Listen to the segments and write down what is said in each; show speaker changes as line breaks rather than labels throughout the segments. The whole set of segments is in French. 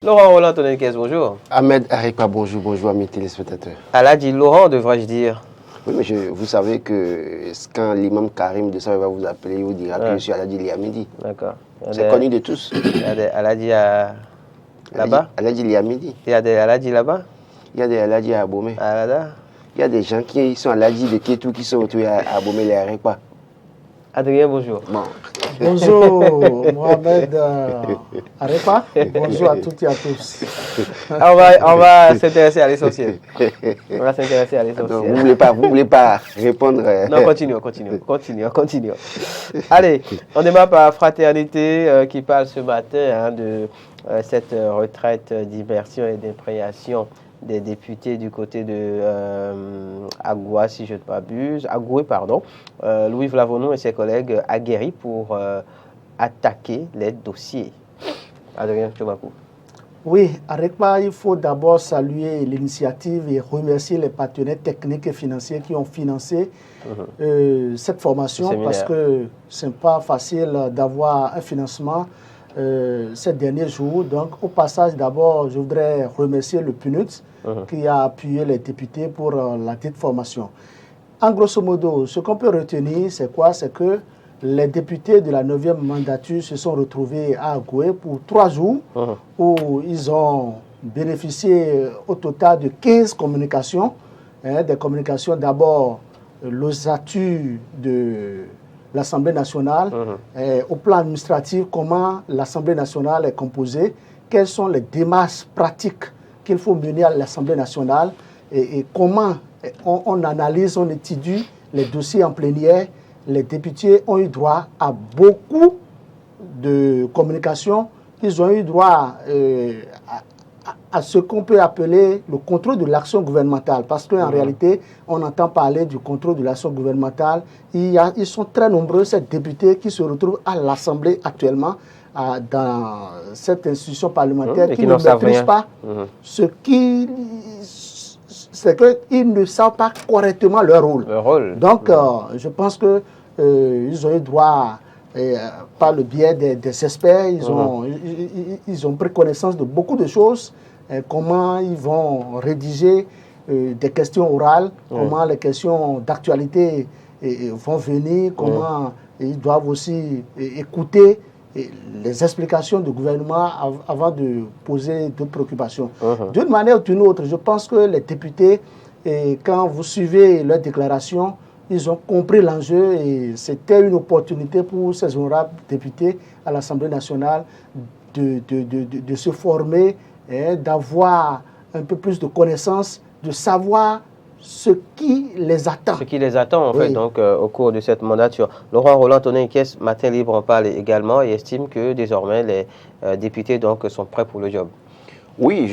Laurent Roland Tonenquez, bonjour.
Ahmed Arekpa, bonjour, bonjour à mes téléspectateurs.
Aladji Laurent, devrais-je dire.
Oui, mais vous savez que quand l'imam Karim de ça va vous appeler, il vous dira que je suis Aladji Liamidi.
D'accord.
C'est connu de tous.
Il y a des Aladji là-bas.
Aladji Liamidi.
Il y a des Aladji là-bas.
Il y a des Aladji à Abomey.
Alada.
Il y a des gens qui sont Aladji de Kétou qui sont retrouvés à Abomey les Arekpa.
Adrien, bonjour.
Bon.
Bonjour Mohamed Arekpa. Bonjour à toutes et à tous.
On va s'intéresser à l'essentiel. On va s'intéresser à l'essentiel.
Vous voulez pas répondre.
Non, continuons. Allez, on démarre par Fraternité qui parle ce matin de cette retraite d'immersion et d'imprégnation des députés du côté de Agoué, si je ne m'abuse, Louis Vlavonou et ses collègues aguerris pour attaquer les dossiers. Adrien Chomakou.
Oui, Arekpa, il faut d'abord saluer l'initiative et remercier les partenaires techniques et financiers qui ont financé cette formation parce que ce n'est pas facile d'avoir un financement ces derniers jours. Donc, au passage, d'abord, je voudrais remercier le PNUD qui a appuyé les députés pour la dite formation. En grosso modo, ce qu'on peut retenir, c'est quoi? C'est que les députés de la 9e mandature se sont retrouvés à Agoué pour 3 jours où ils ont bénéficié au total de 15 communications. Des communications d'abord, l'ossature de l'Assemblée nationale, au plan administratif, comment l'Assemblée nationale est composée, quelles sont les démarches pratiques qu'il faut mener à l'Assemblée nationale et comment on analyse, on étudie les dossiers en plénière. Les députés ont eu droit à beaucoup de communications. Ils ont eu droit à ce qu'on peut appeler le contrôle de l'action gouvernementale. Parce qu'en réalité, on entend parler du contrôle de l'action gouvernementale. Ils sont très nombreux, ces députés qui se retrouvent à l'Assemblée actuellement, dans cette institution parlementaire, qui ne maîtrisent pas c'est qu'ils ne savent pas correctement leur rôle. Donc, je pense qu'ils ont eu droit, par le biais des experts, ils ont pris connaissance de beaucoup de choses, comment ils vont rédiger des questions orales, comment les questions d'actualité vont venir, comment ils doivent aussi écouter les explications du gouvernement avant de poser d'autres préoccupations. D'une manière ou d'une autre, je pense que les députés, quand vous suivez leurs déclarations, ils ont compris l'enjeu et c'était une opportunité pour ces honorables députés à l'Assemblée nationale de se former, d'avoir un peu plus de connaissances, de savoir ce qui les attend.
Ce qui les attend, en fait, donc, au cours de cette mandature. Laurent Roland Tonenquez, Matin Libre en parle également et estime que désormais les députés donc, sont prêts pour le job.
Oui,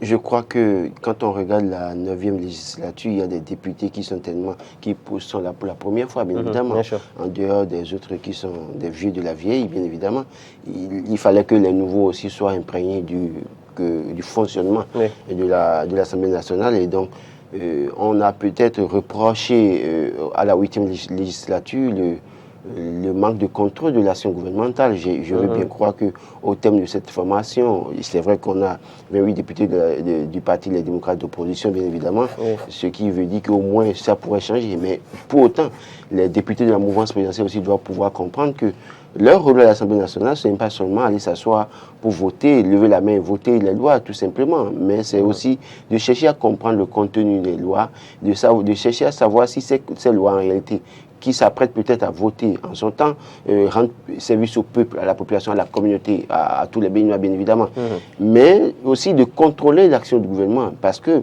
je crois que quand on regarde la 9e législature, il y a des députés qui sont là pour la première fois, bien évidemment.
Bien sûr. En
dehors des autres qui sont des vieux de la vieille, bien évidemment. Il fallait que les nouveaux aussi soient imprégnés du fonctionnement de l'Assemblée nationale. Et donc, on a peut-être reproché à la 8e législature le manque de contrôle de l'action gouvernementale. Je veux bien croire qu'au terme de cette formation, c'est vrai qu'on a 28 députés du Parti Les démocrates d'opposition, bien évidemment, ce qui veut dire qu'au moins ça pourrait changer. Mais pour autant, les députés de la mouvance présidentielle aussi doivent pouvoir comprendre que leur rôle à l'Assemblée nationale, ce n'est pas seulement aller s'asseoir pour voter, lever la main et voter les lois, tout simplement. Mais c'est aussi de chercher à comprendre le contenu des lois, de chercher à savoir si ces lois en réalité qui s'apprêtent peut-être à voter en son temps, rendre service au peuple, à la population, à la communauté, à tous les Béninois, bien évidemment. Mais aussi de contrôler l'action du gouvernement, parce que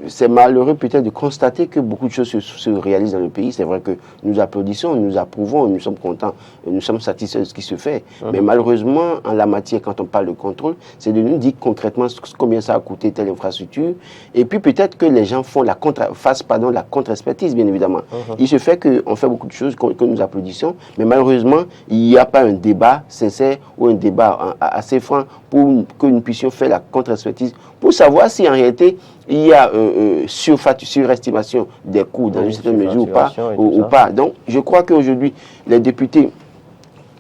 c'est malheureux peut-être de constater que beaucoup de choses se réalisent dans le pays. C'est vrai que nous applaudissons, nous approuvons, nous sommes contents, nous sommes satisfaits de ce qui se fait. Mais malheureusement, en la matière, quand on parle de contrôle, c'est de nous dire concrètement combien ça a coûté telle infrastructure. Et puis peut-être que les gens fassent la contre-expertise, bien évidemment. Il se fait qu'on fait beaucoup de choses que nous applaudissons, mais malheureusement, il n'y a pas un débat sincère ou un débat assez franc pour que nous puissions faire la contre-expertise pour savoir si en réalité il y a surestimation des coûts dans une certaine mesure ou pas. Donc, je crois qu'aujourd'hui, les députés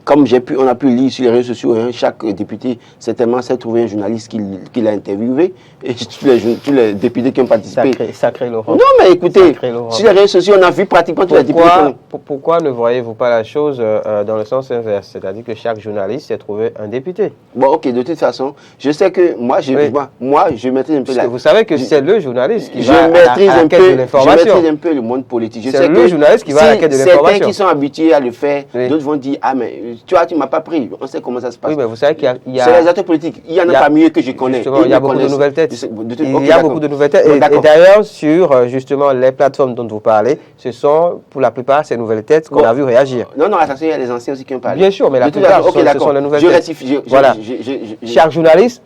comme on a pu lire sur les réseaux sociaux, hein, chaque député certainement s'est trouvé un journaliste qui l'a interviewé, et tous les députés qui ont participé.
Sacré Laurent.
Non, mais écoutez, sur les réseaux sociaux, on a vu pratiquement tous les députés.
Pourquoi ne voyez-vous pas la chose dans le sens inverse, c'est-à-dire que chaque journaliste s'est trouvé un député?
Bon, ok, de toute façon, je sais que moi, je maîtrise un peu
vous savez que c'est le journaliste qui
je
va
maîtrise
à la quête de l'information.
Je maîtrise un peu le monde politique.
C'est le journaliste qui va à la quête de l'information.
Certains qui sont habitués à le faire, d'autres vont dire, ah mais tu vois, tu ne m'as pas pris. On sait comment ça se passe.
Oui, mais vous savez qu'il y a...
C'est les acteurs politiques. Il y en a pas mieux que je connais.
Il y a beaucoup de nouvelles têtes. Il y a beaucoup de nouvelles têtes. Et d'ailleurs, sur justement les plateformes dont vous parlez, ce sont pour la plupart ces nouvelles têtes qu'on a vu réagir.
Non, attention, il y a les anciens aussi qui ont parlé.
Bien sûr, mais la plupart, ce sont les nouvelles têtes.
Je rectifie.
Voilà. Chaque journaliste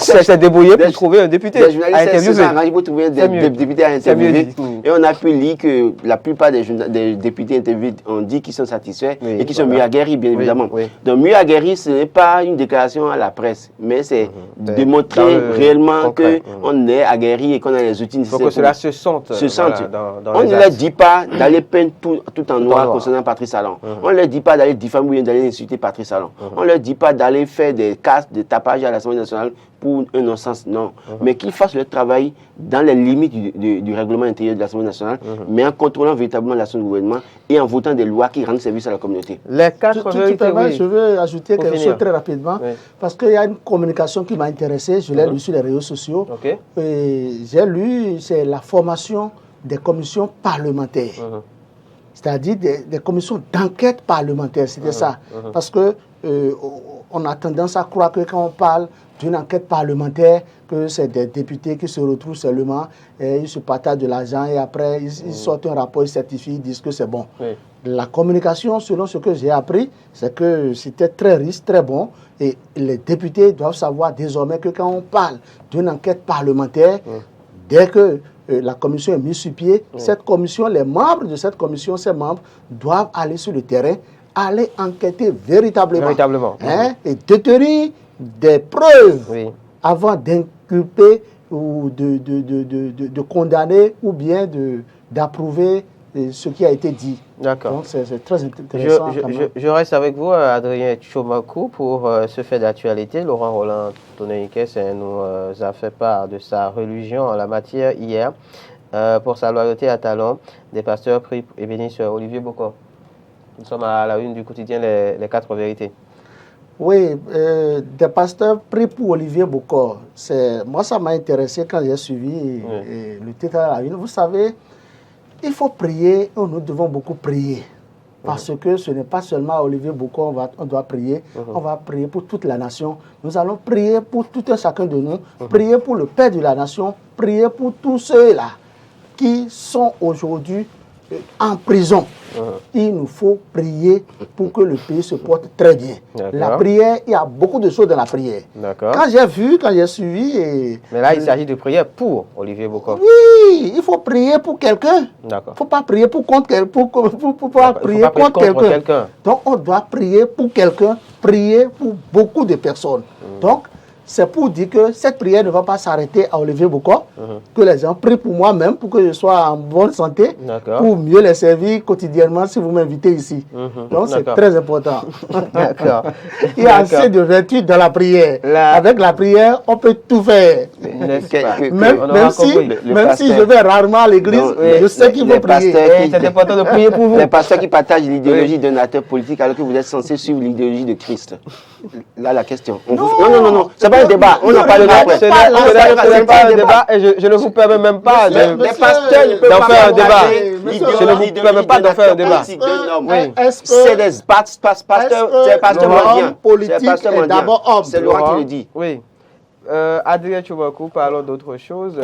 s'est débrouillé pour trouver un député à interviewer.
Pour trouver des députés à interviewer. Et on a pu lire que la plupart des députés interviewés ont dit qu'ils sont satisfaits et qu'ils sont mieux aguerris, bien évidemment. Donc, mieux aguerris, ce n'est pas une déclaration à la presse, mais c'est démontrer réellement qu'on est aguerri et qu'on a les outils nécessaires.
Il faut que cela se sente.
On ne leur dit pas d'aller peindre tout en noir concernant Patrice Talon. On ne leur dit pas d'aller diffamer ou bien d'aller insulter Patrice Talon. On ne leur dit pas d'aller faire des casses, des tapages à l'Assemblée nationale pour un non-sens, non. Mais qu'ils fassent le travail dans les limites du règlement intérieur de l'Assemblée nationale, mais en contrôlant véritablement l'action du gouvernement et en votant des lois qui rendent service à la communauté.
Les quatre vérités,
je veux ajouter quelque chose très rapidement, parce qu'il y a une communication qui m'a intéressé, je l'ai lu sur les réseaux sociaux. J'ai lu, c'est la formation des commissions parlementaires. C'est-à-dire des commissions d'enquête parlementaire, c'était ça. Parce que on a tendance à croire que quand on parle d'une enquête parlementaire, que c'est des députés qui se retrouvent seulement, et ils se partagent de l'argent et après ils sortent un rapport, ils certifient, ils disent que c'est bon. La communication, selon ce que j'ai appris, c'est que c'était très riche, très bon, et les députés doivent savoir désormais que quand on parle d'une enquête parlementaire, dès que la commission est mise sur pied, cette commission, les membres de cette commission, ces membres doivent aller sur le terrain, aller enquêter véritablement. Et détenir des preuves avant d'inculper ou de condamner ou bien d'approuver ce qui a été dit.
D'accord.
Donc c'est très intéressant.
Je reste avec vous, Adrien Tchomakou, pour ce fait d'actualité. Laurent Roland Tonneikes nous a fait part de sa religion en la matière hier pour sa loyauté à Talon. Des pasteurs pris et bénis sur Olivier Bokor. Nous sommes à la une du quotidien Les Quatre Vérités.
Oui, des pasteurs pris pour Olivier Bokor. Moi, ça m'a intéressé quand j'ai suivi le titre à la une. Vous savez, il faut prier, nous devons beaucoup prier. Parce que ce n'est pas seulement Olivier Bokor, on doit prier, on va prier pour toute la nation. Nous allons prier pour tout un chacun de nous, prier pour le Père de la nation, prier pour tous ceux-là qui sont aujourd'hui en prison. Il nous faut prier pour que le pays se porte très bien. La prière, il y a beaucoup de choses dans la prière. Quand j'ai suivi...
Mais là, il s'agit de prier pour Olivier Bokor.
Oui, il faut prier pour quelqu'un. Il ne faut pas prier contre quelqu'un. Donc, on doit prier pour quelqu'un, prier pour beaucoup de personnes. Donc, c'est pour dire que cette prière ne va pas s'arrêter à Olivier Bokor, que les gens prient pour moi-même, pour que je sois en bonne santé, pour mieux les servir quotidiennement si vous m'invitez ici. Donc c'est très important. Il y a assez de vertu dans la prière. Avec la prière, on peut tout faire. Même si je vais rarement à l'église, je sais qu'il faut prier.
C'est important de prier pour vous.
Les pasteurs qui partagent l'idéologie d'un acteur politique alors que vous êtes censé suivre l'idéologie de Christ. Là, la question. Non. C'est pas un débat. On en parlera après.
Ce n'est pas un débat et je ne vous permets même pas d'en faire un débat. Je ne vous permets pas d'en faire un débat.
C'est des pasteurs. C'est pasteur Mandien.
Politique est d'abord homme.
C'est Laurent qui le dit.
Oui. Adrien Tchomakou, parlons d'autre chose.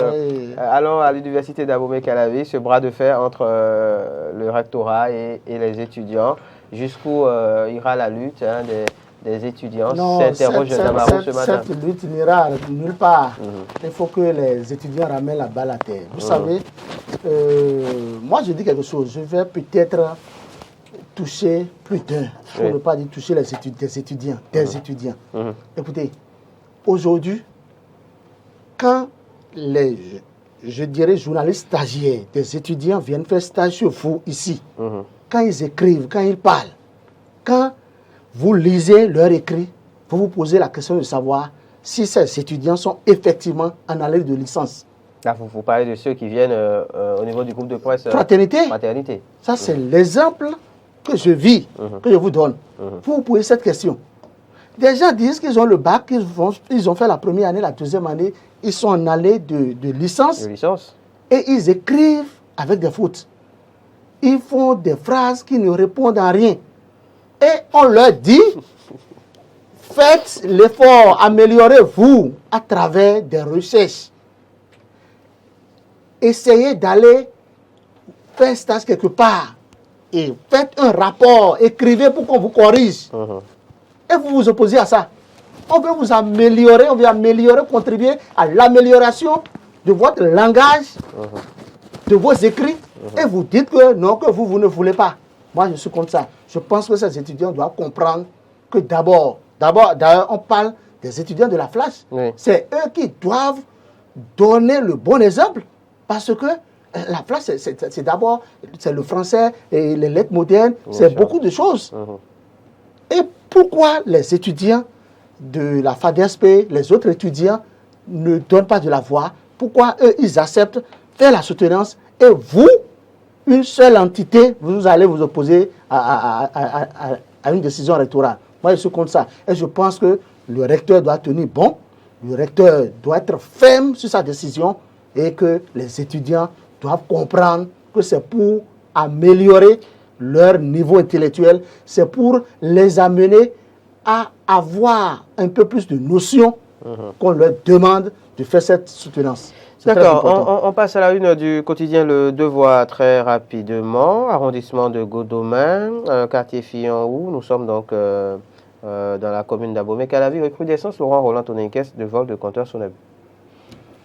Allons à l'université d'Abomey-Calavi, ce bras de fer entre le rectorat et les étudiants. Jusqu'où ira la lutte des étudiants? S'interroge Navarro ce matin.
Cette lutte n'ira nulle part. Il faut que les étudiants ramènent la balle à terre. Vous savez, moi je dis quelque chose. Je vais peut-être toucher plus d'un. Il ne faut pas dire toucher des étudiants. Écoutez, aujourd'hui, quand je dirais journalistes stagiaires, des étudiants viennent faire stage sur vous ici, quand ils écrivent, quand ils parlent, quand vous lisez leur écrit, vous vous posez la question de savoir si ces étudiants sont effectivement en allée de licence.
Là, vous parlez de ceux qui viennent au niveau du groupe de presse.
Fraternité. Ça, c'est l'exemple que je vis, que je vous donne. Vous vous posez cette question. Des gens disent qu'ils ont le bac, ils ont fait la première année, la deuxième année, ils sont en allée de licence. Et ils écrivent avec des fautes. Ils font des phrases qui ne répondent à rien. Et on leur dit, faites l'effort, améliorez-vous à travers des recherches. Essayez d'aller faire un stage quelque part et faites un rapport, écrivez pour qu'on vous corrige. Et vous vous opposez à ça. On veut vous améliorer, contribuer à l'amélioration de votre langage, de vos écrits, et vous dites que non, que vous ne voulez pas. Moi, je suis comme ça. Je pense que ces étudiants doivent comprendre que d'ailleurs, on parle des étudiants de la Flash. Oui. C'est eux qui doivent donner le bon exemple, parce que la Flash, c'est d'abord le français et les lettres modernes, c'est beaucoup de choses. Et pourquoi les étudiants de la FADESP, les autres étudiants, ne donnent pas de la voix? Pourquoi eux, ils acceptent faire la soutenance et vous, une seule entité, vous allez vous opposer à une décision rectorale? Moi, je suis contre ça. Et je pense que le recteur doit tenir bon, le recteur doit être ferme sur sa décision et que les étudiants doivent comprendre que c'est pour améliorer leur niveau intellectuel, c'est pour les amener à avoir un peu plus de notions qu'on leur demande de faire cette soutenance.
D'accord, on passe à la une du quotidien Le Devoir très rapidement. Arrondissement de Godomain, quartier Fillon-Hou. Nous sommes donc dans la commune d'Abomey. Quelle a vu recrudescence, Laurent Roland Tonenquès, de vol de compteurs Soneb?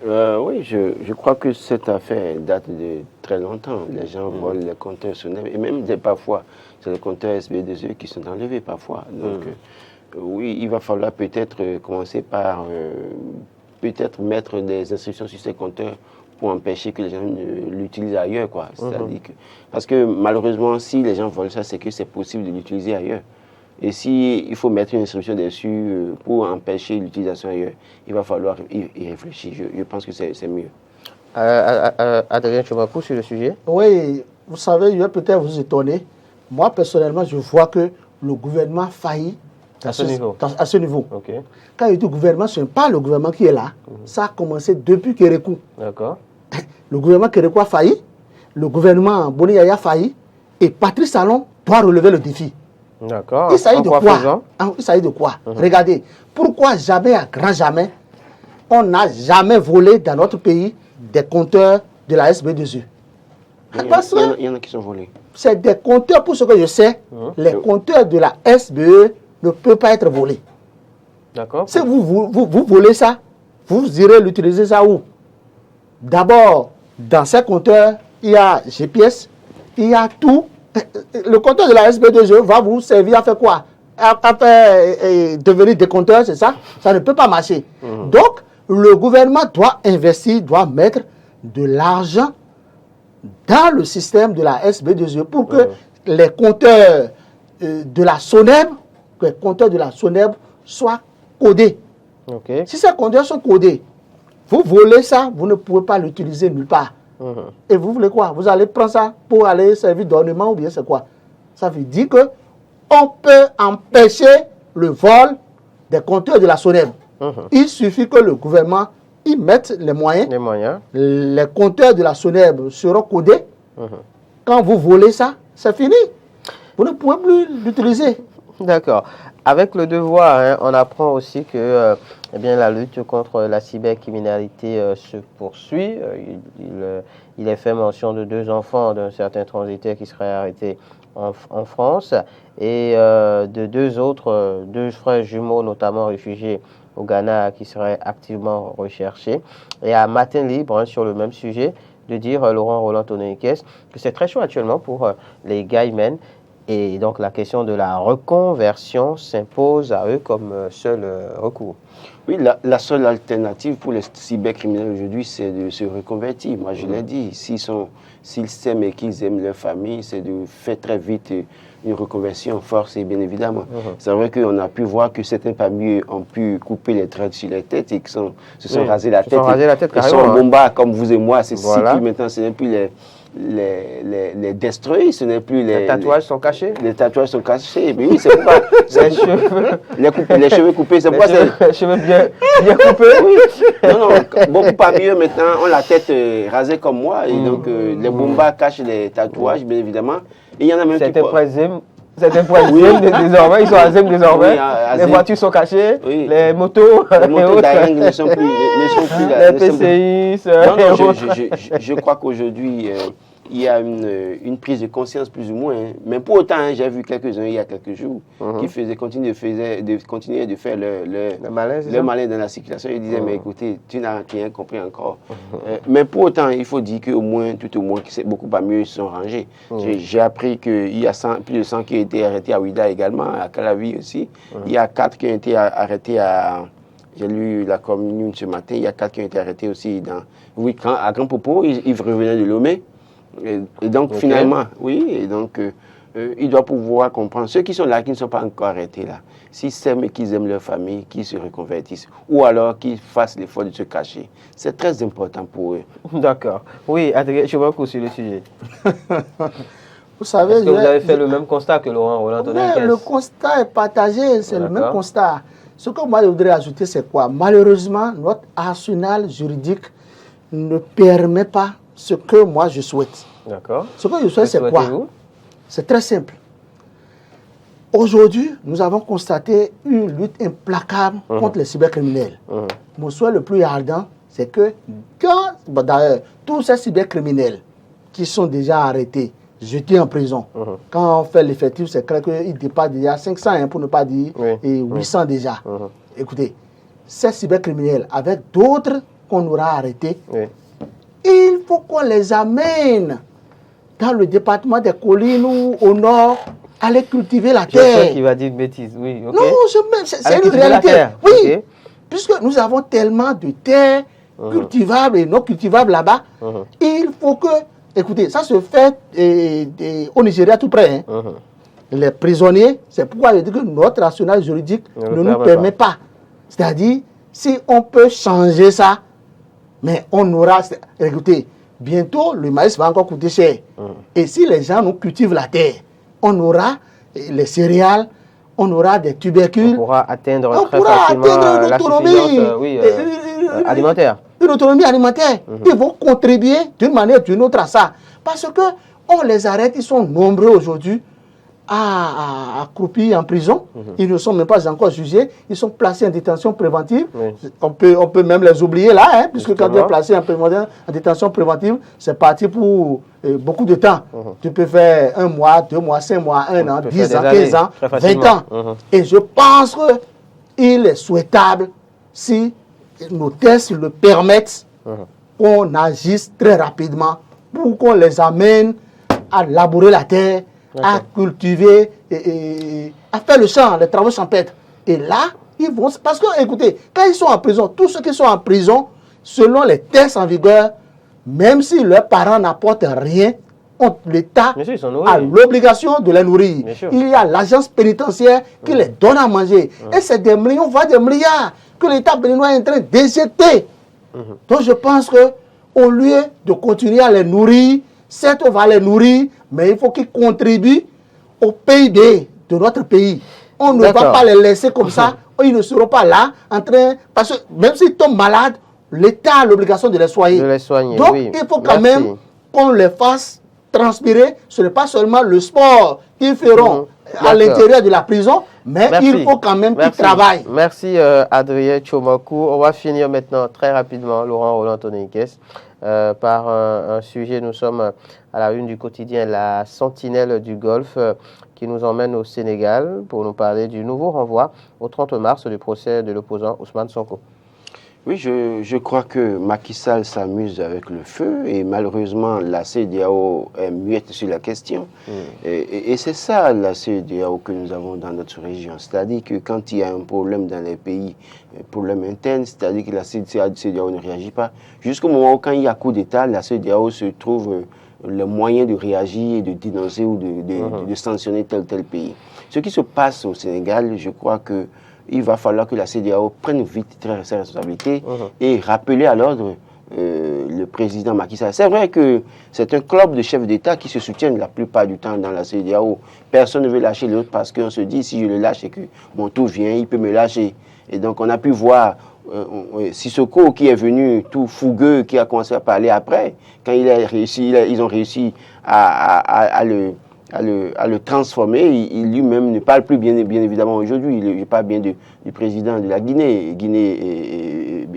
Oui, je crois que cette affaire date de très longtemps. Les gens volent les compteurs Soneb et même parfois, c'est les compteurs SB2E qui sont enlevés parfois. Donc, oui, il va falloir peut-être commencer par peut-être mettre des instructions sur ces compteurs pour empêcher que les gens l'utilisent ailleurs, quoi. C'est-à-dire que, parce que malheureusement, si les gens volent ça, c'est que c'est possible de l'utiliser ailleurs. Et si il faut mettre une instruction dessus pour empêcher l'utilisation ailleurs, il va falloir y réfléchir. Je pense que c'est mieux.
Adrien Tchoumakou sur le sujet?
Oui, vous savez, je vais peut-être vous étonner. Moi, personnellement, je vois que le gouvernement faillit à ce niveau.
Okay.
Quand il dit gouvernement, ce n'est pas le gouvernement qui est là. Ça a commencé depuis Kérékou.
D'accord.
Le gouvernement Kérékou a failli, le gouvernement Boni Yaya a failli, et Patrice Talon doit relever le défi.
D'accord.
Il s'agit de quoi? Il s'agit de quoi? Regardez, pourquoi jamais, à grand jamais, on n'a jamais volé dans notre pays des compteurs de la SB2E?
Il y en a qui sont volés.
C'est des compteurs, pour ce que je sais, les compteurs de la SBE ne peuvent pas être volés.
D'accord.
Si vous volez ça, vous irez l'utiliser ça où? D'abord, dans ces compteurs, il y a GPS, il y a tout. Le compteur de la SB2E va vous servir à faire quoi? À faire devenir des compteurs, c'est ça? Ça ne peut pas marcher. Donc, le gouvernement doit investir, doit mettre de l'argent dans le système de la SB2E pour que les compteurs de la Soneb, soient codés.
Okay.
Si ces compteurs sont codés, vous volez ça, vous ne pouvez pas l'utiliser nulle part. Et vous voulez quoi? Vous allez prendre ça pour aller servir d'ornement ou bien c'est quoi? Ça veut dire que on peut empêcher le vol des compteurs de la Soneb. Il suffit que le gouvernement y mette les moyens. Les compteurs de la Soneb seront codés. Quand vous volez ça, c'est fini. Vous ne pouvez plus l'utiliser.
D'accord. Avec Le Devoir, on apprend aussi que la lutte contre la cybercriminalité se poursuit. Il est fait mention de 2 enfants d'un certain transitaire qui seraient arrêtés en France et de 2 frères jumeaux, notamment réfugiés au Ghana, qui seraient activement recherchés. Et à Matin Libre, sur le même sujet, de dire, Laurent Roland Tonenquès, que c'est très chaud actuellement pour les guymen Et donc la question de la reconversion s'impose à eux comme seul recours.
Oui, la seule alternative pour les cybercriminels aujourd'hui, c'est de se reconvertir. Moi, je l'ai dit, s'ils s'aiment et qu'ils aiment leur famille, c'est de faire très vite une reconversion forcée, bien évidemment. C'est vrai qu'on a pu voir que certains parmi eux ont pu couper les traits sur les têtes et qui se sont rasés la tête. Ils sont en bomba comme vous et moi. C'est plus maintenant, ce n'est plus les destroyer, ce n'est plus
les tatouages sont cachés.
Les tatouages sont cachés. Mais oui, c'est pourquoi les cheveux coupés, c'est pourquoi
les cheveux bien coupés.
Oui. Non, beaucoup parmi eux maintenant ont la tête rasée comme moi et donc les bombas cachent les tatouages, bien évidemment. Et il y en a même
Certains points désormais, ils sont à Zem désormais. Oui, les voitures sont cachées, les motos.
Les motos d'Aring ne sont plus là.
Les PCI.
Non, je crois qu'aujourd'hui, il y a une prise de conscience plus ou moins. Mais pour autant, j'ai vu quelques-uns il y a quelques jours qui continuaient de faire le malin dans la circulation. Ils disaient, mais écoutez, tu n'as rien compris encore. Mais pour autant, il faut dire qu'au moins, tout au moins, que c'est beaucoup pas mieux, ils sont rangés. J'ai appris qu'il y a plus de 100 qui ont été arrêtés à Ouida également, à Calavi aussi. Il y a 4 qui ont été arrêtés à... J'ai lu la commune ce matin, il y a 4 qui ont été arrêtés aussi à Grand Popo. Ils revenaient de Lomé. Et donc, finalement, ils doivent pouvoir comprendre. Ceux qui sont là, qui ne sont pas encore arrêtés là, s'ils s'aiment et qu'ils aiment leur famille, qu'ils se reconvertissent, ou alors qu'ils fassent l'effort de se cacher. C'est très important pour eux.
D'accord. Oui, Adrien, je vois sur le sujet.
Vous savez,
est-ce que vous avez fait le même constat que Laurent Roland Tonnerre?
Le constat est partagé, c'est le même constat. Ce que moi je voudrais ajouter, c'est quoi? Malheureusement, notre arsenal juridique ne permet pas ce que moi je souhaite.
D'accord.
Ce que je souhaite, c'est quoi? C'est très simple. Aujourd'hui, nous avons constaté une lutte implacable contre les cybercriminels. Mon souhait le plus ardent, c'est que d'ailleurs, tous ces cybercriminels qui sont déjà arrêtés, jetés en prison, quand on fait l'effectif, c'est clair qu'ils dépassent déjà 500, pour ne pas dire, et 800 déjà. Écoutez, ces cybercriminels, avec d'autres qu'on aura arrêtés, il faut qu'on les amène dans le département des collines ou au nord, aller cultiver la terre.
Je sais qu'il va dire une bêtise, oui. Okay.
Non, c'est une réalité. Oui, puisque nous avons tellement de terres cultivables et non cultivables là-bas, il faut que, écoutez, ça se fait au Nigeria tout près. Les prisonniers, c'est pourquoi je dis que notre arsenal juridique ne nous permet pas. C'est-à-dire, si on peut changer ça, mais on aura... Écoutez, bientôt, le maïs va encore coûter cher. Et si les gens nous cultivent la terre, on aura les céréales, on aura des tubercules.
On pourra atteindre très facilement
une autonomie
alimentaire.
Une autonomie alimentaire. Ils vont contribuer d'une manière ou d'une autre à ça. Parce que on les arrête, ils sont nombreux aujourd'hui à croupir en prison. Ils ne sont même pas encore jugés. Ils sont placés en détention préventive. On peut même les oublier là, puisque quand tu es placé en détention préventive, c'est parti pour beaucoup de temps. Tu peux faire 1 mois, 2 mois, 5 mois, 1 an, 10 ans, 15 ans, 20 ans. Et je pense qu'il est souhaitable, si nos tests le permettent, qu'on agisse très rapidement pour qu'on les amène à labourer la terre, à cultiver, à faire le champ, les travaux champêtres. Et là, ils vont... Parce que, écoutez, quand ils sont en prison, tous ceux qui sont en prison, selon les tests en vigueur, même si leurs parents n'apportent rien, l'État a l'obligation de les nourrir. Il y a l'agence pénitentiaire qui les donne à manger. Et c'est des millions, voire des milliards que l'État béninois est en train d'éjecter. Donc je pense que au lieu de continuer à les nourrir, certes on va les nourrir, mais il faut qu'ils contribuent au PIB de notre pays. On ne va pas les laisser comme ça. Ils ne seront pas là en train... Parce que même s'ils tombent malades, l'État a l'obligation de les soigner. Donc il faut quand même qu'on les fasse transpirer. Ce n'est pas seulement le sport qu'ils feront à l'intérieur de la prison, mais il faut quand même qu'ils travaillent.
Merci Adrien Tchomakou. On va finir maintenant très rapidement, Laurent Roland Tonnerre, par un sujet. Nous sommes à la une du quotidien La Sentinelle du Golfe qui nous emmène au Sénégal pour nous parler du nouveau renvoi au 30 mars du procès de l'opposant Ousmane Sonko.
Oui, je crois que Macky Sall s'amuse avec le feu et malheureusement la CEDEAO est muette sur la question. Et c'est ça la CEDEAO que nous avons dans notre région. C'est-à-dire que quand il y a un problème dans les pays, un problème interne, c'est-à-dire que la CEDEAO ne réagit pas. Jusqu'au moment où quand il y a coup d'État, la CEDEAO se trouve le moyen de réagir et de dénoncer ou de sanctionner tel pays. Ce qui se passe au Sénégal, je crois que il va falloir que la CEDEAO prenne vite ses responsabilités et rappeler à l'ordre le président Macky Sall. C'est vrai que c'est un club de chefs d'État qui se soutiennent la plupart du temps dans la CEDEAO. Personne ne veut lâcher l'autre parce qu'on se dit si je le lâche et que mon tour vient, il peut me lâcher. Et donc on a pu voir Sissoko qui est venu tout fougueux, qui a commencé à parler après, quand ils ont réussi à le transformer. Il lui-même ne parle plus bien évidemment aujourd'hui. Il parle bien du président de la Guinée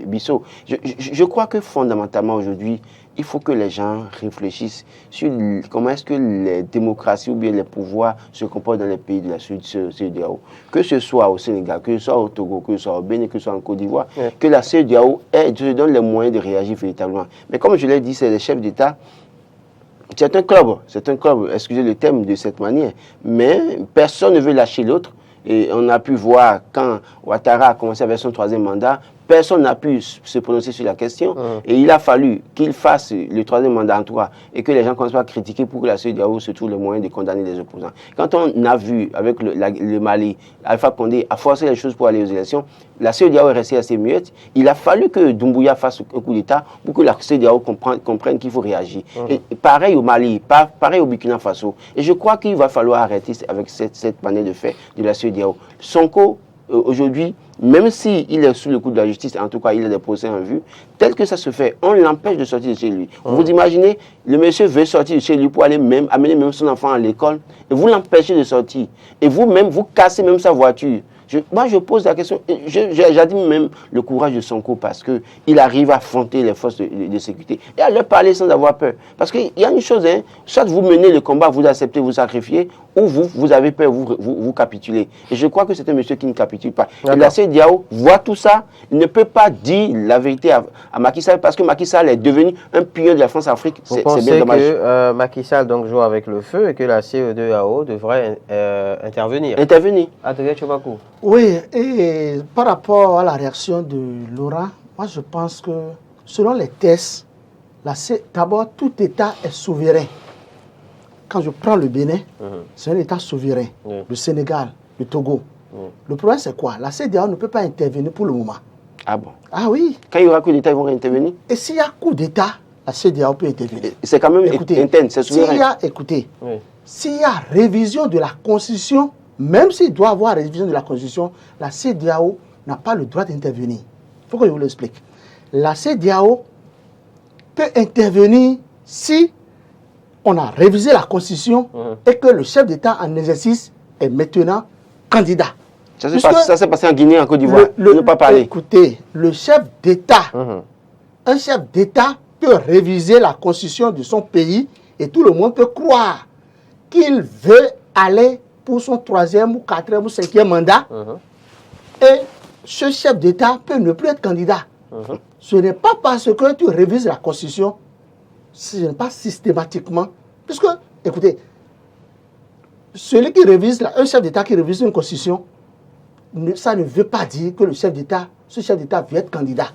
Bissau. Je crois que fondamentalement aujourd'hui, il faut que les gens réfléchissent sur comment est-ce que les démocraties ou bien les pouvoirs se comportent dans les pays de la CEDEAO. Que ce soit au Sénégal, que ce soit au Togo, que ce soit au Bénin, que ce soit en Côte d'Ivoire, que la CEDEAO se donne les moyens de réagir véritablement. Mais comme je l'ai dit, c'est les chefs d'État. C'est un club, excusez le terme de cette manière, mais personne ne veut lâcher l'autre. Et on a pu voir quand Ouattara a commencé avec son 3e mandat, personne n'a pu se prononcer sur la question. Et il a fallu qu'il fasse le 3e mandat en tout cas et que les gens commencent à critiquer pour que la CEDEAO se trouve le moyen de condamner les opposants. Quand on a vu avec le Mali, Alpha Condé a forcé les choses pour aller aux élections, la CEDEAO est restée assez muette. Il a fallu que Doumbouya fasse un coup d'État pour que la CEDEAO comprenne qu'il faut réagir. Et pareil au Mali, pareil au Burkina Faso. Et je crois qu'il va falloir arrêter avec cette manière de faire de la CEDEAO. Sonko, aujourd'hui, même s'il est sous le coup de la justice, en tout cas il a des procès en vue, tel que ça se fait, on l'empêche de sortir de chez lui. Vous imaginez, le monsieur veut sortir de chez lui pour aller amener même son enfant à l'école, et vous l'empêchez de sortir. Et vous-même, vous cassez même sa voiture. Moi, je pose la question, j'admire même le courage de Sonko parce qu'il arrive à affronter les forces de sécurité et à leur parler sans avoir peur. Parce qu'il y a une chose, soit vous menez le combat, vous acceptez, vous sacrifiez, ou vous avez peur, vous capitulez. Et je crois que c'est un monsieur qui ne capitule pas. Et la CEDEAO voit tout ça, il ne peut pas dire la vérité à Macky Sall parce que Macky Sall est devenu un pion de la France-Afrique.
C'est bien dommage. Vous pensez que Macky Sall donc, joue avec le feu et que la CEDEAO devrait intervenir? Adrien Tchobakou.
Oui, et par rapport à la réaction de Laura, moi je pense que selon les tests, d'abord tout État est souverain. Quand je prends le Bénin, c'est un État souverain. Le Sénégal, le Togo. Le problème c'est quoi? La CEDEAO ne peut pas intervenir pour le moment.
Ah bon?
Ah oui.
Quand il y aura coup d'État, ils vont intervenir?
Et s'il y a coup d'État, la CEDEAO peut intervenir.
C'est quand même interne, c'est souverain.
S'il y a révision de la Constitution, même s'il doit y avoir révision de la Constitution, la CEDEAO n'a pas le droit d'intervenir. Il faut que je vous l'explique. La CEDEAO peut intervenir si on a révisé la Constitution et que le chef d'État en exercice est maintenant candidat.
Ça s'est passé en Guinée, en Côte d'Ivoire. Ne pas parler.
Écoutez, le chef d'État, un chef d'État peut réviser la Constitution de son pays et tout le monde peut croire qu'il veut aller pour son 3e ou 4e ou 5e mandat. Et ce chef d'État peut ne plus être candidat. Ce n'est pas parce que tu révises la Constitution, ce n'est pas systématiquement. Puisque, écoutez, celui qui révise, un chef d'État qui révise une Constitution, ça ne veut pas dire que ce chef d'État veut être candidat.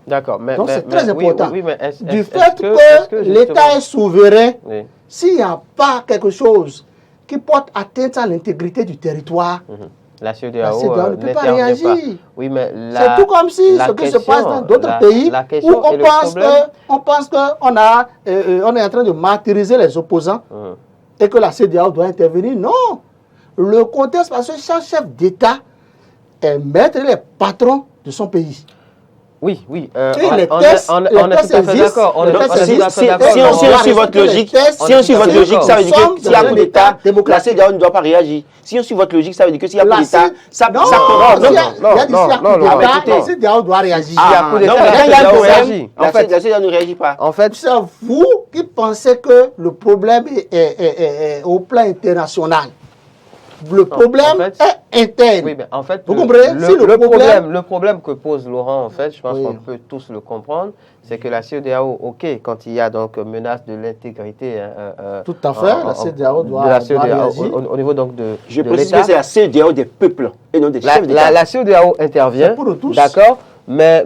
D'accord.
Donc c'est très important.
Oui,
du fait que l'État est souverain, s'il n'y a pas quelque chose qui porte atteinte à l'intégrité du territoire,
la CEDEAO
ne peut pas réagir.
Oui, mais
c'est tout comme si ce qui se passe dans d'autres pays où on pense qu'on est en train de martyriser les opposants et que la CEDEAO doit intervenir. Non. Le contexte, parce que chaque chef d'État est maître et patron de son pays.
Oui. On est
tout
à fait d'accord.
Si on suit votre logique, ça veut dire que s'il y a coup d'État, la CEDEAO ne doit pas réagir. Si on suit votre logique, ça veut dire que s'il y a coup d'État, ça
non, la CEDEAO doit réagir.
La CEDEAO ne réagit pas.
En fait, c'est vous qui pensez que le problème est au plan international. le problème est interne.
Oui, mais en fait,
vous comprenez?
Le problème que pose Laurent, en fait, je pense qu'on peut tous le comprendre, c'est que la CEDEAO, ok, quand il y a donc menace de l'intégrité.
Tout à fait, la CEDEAO doit réagir.
Au niveau donc de
Je précise que c'est la CEDEAO des peuples et non des chefs d'État.
La CEDEAO intervient, d'accord, mais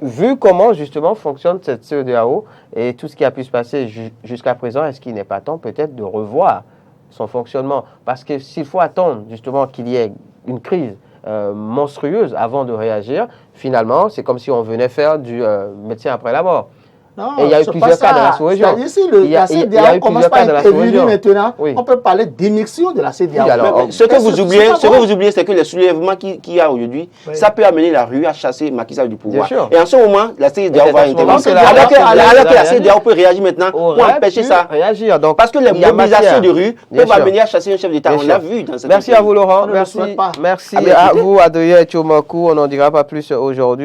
vu comment justement fonctionne cette CEDEAO et tout ce qui a pu se passer jusqu'à présent, est-ce qu'il n'est pas temps peut-être de revoir son fonctionnement? Parce que s'il faut attendre justement qu'il y ait une crise monstrueuse avant de réagir, finalement, c'est comme si on venait faire du médecin après la mort.
Non,
et il y a eu plusieurs cas dans la sous-région.
La CEDEAO commence par intervenir maintenant. Oui. On peut parler d'émission de la CEDEAO.
Oui, ce que vous oubliez, c'est que le soulèvement qu'il y a aujourd'hui, ça peut amener la rue à chasser Macky Sall du pouvoir. Et en ce moment, la CEDEAO va intervenir. Alors que la CEDEAO peut réagir maintenant pour empêcher ça. Parce que les mobilisations de rue peuvent amener à chasser un chef d'État. On l'a vu dans cette.
Merci à vous, Laurent. Merci à vous, Adoye Tchomakou. On n'en dira pas plus aujourd'hui.